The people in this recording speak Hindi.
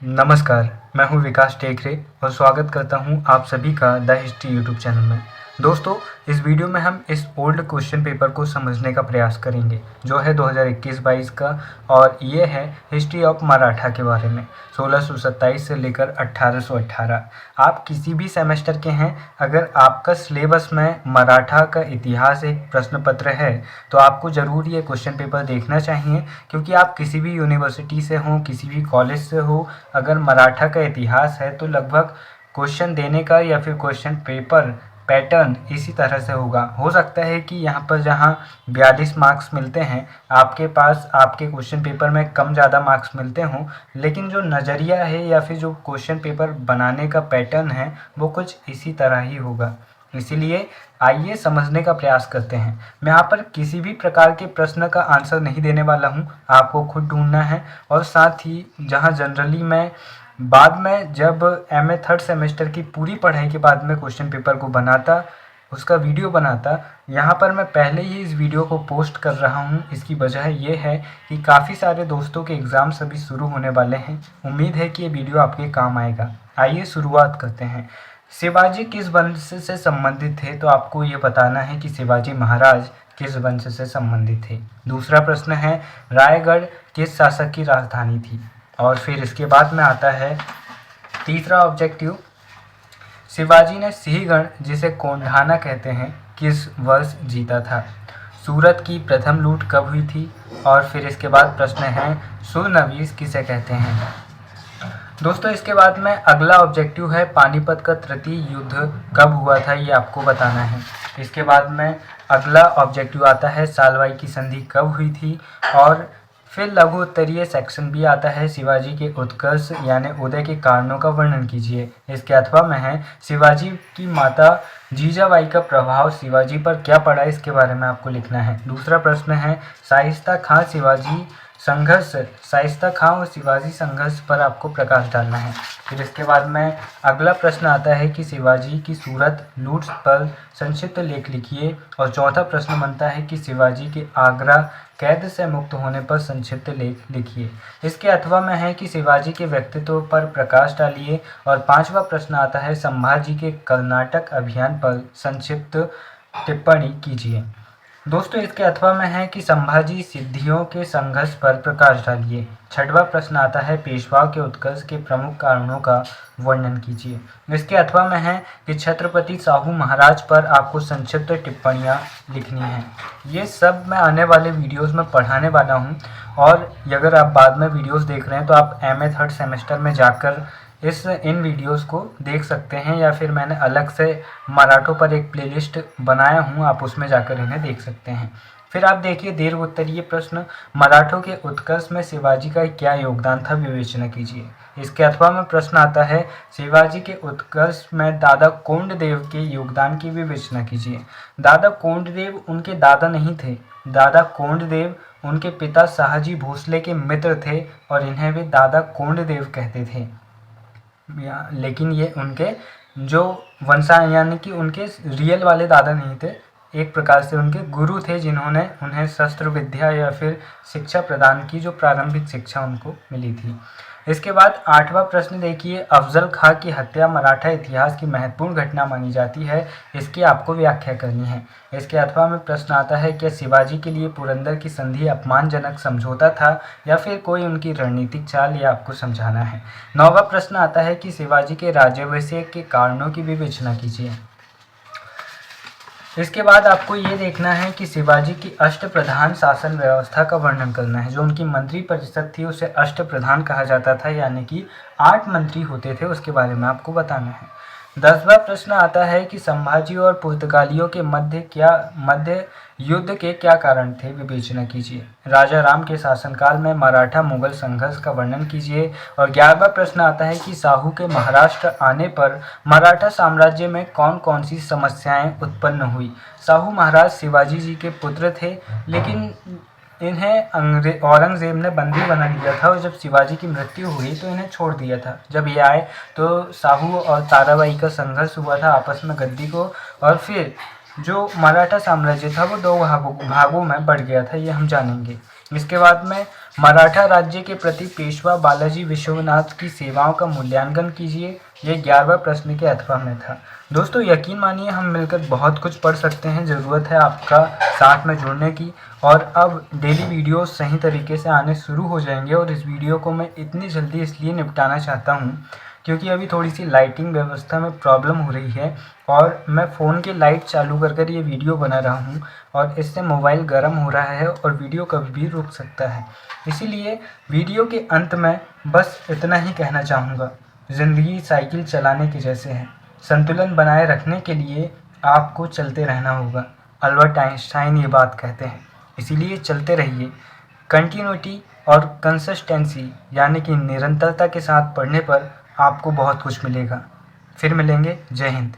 नमस्कार, मैं हूँ विकास टेकरे और स्वागत करता हूँ आप सभी का द हिस्ट्री यूट्यूब चैनल में। दोस्तों, इस वीडियो में हम इस ओल्ड क्वेश्चन पेपर को समझने का प्रयास करेंगे जो है 2021-22 का, और ये है हिस्ट्री ऑफ मराठा के बारे में 1627 से लेकर 1818। आप किसी भी सेमेस्टर के हैं, अगर आपका सिलेबस में मराठा का इतिहास एक प्रश्न पत्र है तो आपको ज़रूर ये क्वेश्चन पेपर देखना चाहिए, क्योंकि आप किसी भी यूनिवर्सिटी से हो, किसी भी कॉलेज से हो, अगर मराठा का इतिहास है तो लगभग क्वेश्चन देने का या फिर क्वेश्चन पेपर पैटर्न इसी तरह से होगा। हो सकता है कि यहाँ पर जहाँ 42 मार्क्स मिलते हैं, आपके पास आपके क्वेश्चन पेपर में कम ज़्यादा मार्क्स मिलते हों, लेकिन जो नज़रिया है या फिर जो क्वेश्चन पेपर बनाने का पैटर्न है वो कुछ इसी तरह ही होगा। इसीलिए आइए समझने का प्रयास करते हैं। मैं यहाँ पर किसी भी प्रकार के प्रश्न का आंसर नहीं देने वाला हूँ, आपको खुद ढूंढना है। और साथ ही जहाँ जनरली मैं बाद में जब एमए थर्ड सेमेस्टर की पूरी पढ़ाई के बाद में क्वेश्चन पेपर को बनाता, उसका वीडियो बनाता, यहाँ पर मैं पहले ही इस वीडियो को पोस्ट कर रहा हूँ। इसकी वजह ये है कि काफ़ी सारे दोस्तों के एग्ज़ाम्स अभी शुरू होने वाले हैं। उम्मीद है कि ये वीडियो आपके काम आएगा। आइए शुरुआत करते हैं। शिवाजी किस वंश से संबंधित थे, तो आपको ये बताना है कि शिवाजी महाराज किस वंश से संबंधित थे। दूसरा प्रश्न है, रायगढ़ किस शासक की राजधानी थी। और फिर इसके बाद में आता है तीसरा ऑब्जेक्टिव, शिवाजी ने सिंहगढ़, जिसे कोंढाना कहते हैं, किस वर्ष जीता था। सूरत की प्रथम लूट कब हुई थी। और फिर इसके बाद प्रश्न है, सुरनवीस किसे कहते हैं। दोस्तों, इसके बाद में अगला ऑब्जेक्टिव है, पानीपत का तृतीय युद्ध कब हुआ था, ये आपको बताना है। इसके बाद में अगला ऑब्जेक्टिव आता है, सालवाई की संधि कब हुई थी। और फिर लघु उत्तरीय सेक्शन भी आता है, शिवाजी के उत्कर्ष यानी उदय के कारणों का वर्णन कीजिए। इसके अथवा में है, शिवाजी की माता जीजाबाई का प्रभाव शिवाजी पर क्या पड़ा, इसके बारे में आपको लिखना है। दूसरा प्रश्न है, शाइस्ता खां शिवाजी संघर्ष, शाइस्ता खां और शिवाजी संघर्ष पर आपको प्रकाश डालना है। फिर इसके बाद में अगला प्रश्न आता है कि शिवाजी की सूरत लूट पर संक्षिप्त लेख लिखिए। और चौथा प्रश्न बनता है कि शिवाजी के आगरा कैद से मुक्त होने पर संक्षिप्त लेख लिखिए। इसके अथवा में है कि शिवाजी के व्यक्तित्व पर प्रकाश डालिए। और पांचवा प्रश्न आता है, संभाजी के कर्नाटक अभियान पर संक्षिप्त टिप्पणी कीजिए। दोस्तों, इसके अथवा में है कि संभाजी सिद्धियों के संघर्ष पर प्रकाश डालिए। छठवां प्रश्न आता है, पेशवाओं के उत्कर्ष के प्रमुख कारणों का वर्णन कीजिए। इसके अथवा में है कि छत्रपति साहू महाराज पर आपको संक्षिप्त टिप्पणियां लिखनी हैं। ये सब मैं आने वाले वीडियोस में पढ़ाने वाला हूं। और अगर आप बाद में वीडियोस देख रहे हैं तो आप एमए थर्ड सेमेस्टर में जाकर इन वीडियोस को देख सकते हैं, या फिर मैंने अलग से मराठों पर एक प्लेलिस्ट बनाया हूँ, आप उसमें जाकर इन्हें देख सकते हैं। फिर आप देखिए दीर्घ उत्तरीय प्रश्न, मराठों के उत्कर्ष में शिवाजी का क्या योगदान था, विवेचना कीजिए। इसके अथवा में प्रश्न आता है, शिवाजी के उत्कर्ष में दादा कोंडदेव के योगदान की विवेचना कीजिए। दादा कोंडदेव उनके दादा नहीं थे। दादा कोंडदेव उनके पिता शाहजी भोसले के मित्र थे और इन्हें वे दादा कोंडदेव कहते थे। लेकिन ये उनके जो वंशा यानी कि उनके रियल वाले दादा नहीं थे, एक प्रकार से उनके गुरु थे, जिन्होंने उन्हें शस्त्र विद्या या फिर शिक्षा प्रदान की, जो प्रारंभिक शिक्षा उनको मिली थी। इसके बाद आठवां प्रश्न देखिए, अफजल खां की हत्या मराठा इतिहास की महत्वपूर्ण घटना मानी जाती है, इसकी आपको व्याख्या करनी है। इसके अथवा में प्रश्न आता है, क्या शिवाजी के लिए पुरंदर की संधि अपमानजनक समझौता था या फिर कोई उनकी रणनीतिक चाल, ये आपको समझाना है। नौवां प्रश्न आता है कि शिवाजी के राज्याभिषेक के कारणों की विवेचना कीजिए। इसके बाद आपको ये देखना है कि शिवाजी की अष्टप्रधान शासन व्यवस्था का वर्णन करना है। जो उनकी मंत्री परिषद थी उसे अष्टप्रधान कहा जाता था, यानी कि 8 मंत्री होते थे, उसके बारे में आपको बताना है। 10वां प्रश्न आता है कि संभाजी और पुर्तगालियों के मध्य युद्ध के क्या कारण थे, विवेचना कीजिए। राजा राम के शासनकाल में मराठा मुगल संघर्ष का वर्णन कीजिए। और 11वां प्रश्न आता है कि साहू के महाराष्ट्र आने पर मराठा साम्राज्य में कौन कौन सी समस्याएं उत्पन्न हुई। साहू महाराज शिवाजी जी के पुत्र थे, लेकिन इन्हें औरंगजेब ने बंदी बना लिया था, और जब शिवाजी की मृत्यु हुई तो इन्हें छोड़ दिया था। जब ये आए तो साहू और ताराबाई का संघर्ष हुआ था आपस में गद्दी को, और फिर जो मराठा साम्राज्य था वो 2 भागों में बढ़ गया था, ये हम जानेंगे। इसके बाद में मराठा राज्य के प्रति पेशवा बालाजी विश्वनाथ की सेवाओं का मूल्यांकन कीजिए। ये 11वां प्रश्न के अथवा में था। दोस्तों यकीन मानिए हम मिलकर बहुत कुछ पढ़ सकते हैं। ज़रूरत है आपका साथ में जुड़ने की। और अब डेली वीडियो सही तरीके से आने शुरू हो जाएंगे। और इस वीडियो को मैं इतनी जल्दी इसलिए निपटाना चाहता हूँ क्योंकि अभी थोड़ी सी लाइटिंग व्यवस्था में प्रॉब्लम हो रही है और मैं फ़ोन की लाइट चालू कर ये वीडियो बना रहा हूँ और इससे मोबाइल गर्म हो रहा है और वीडियो कभी भी रुक सकता है। इसीलिए वीडियो के अंत में बस इतना ही कहना चाहूँगा, ज़िंदगी साइकिल चलाने के जैसे है। संतुलन बनाए रखने के लिए आपको चलते रहना होगा। अल्बर्ट आइंस्टाइन ये बात कहते हैं। इसीलिए चलते रहिए। कंटिन्यूटी और कंसिस्टेंसी यानी कि निरंतरता के साथ पढ़ने पर आपको बहुत कुछ मिलेगा। फिर मिलेंगे। जय हिंद।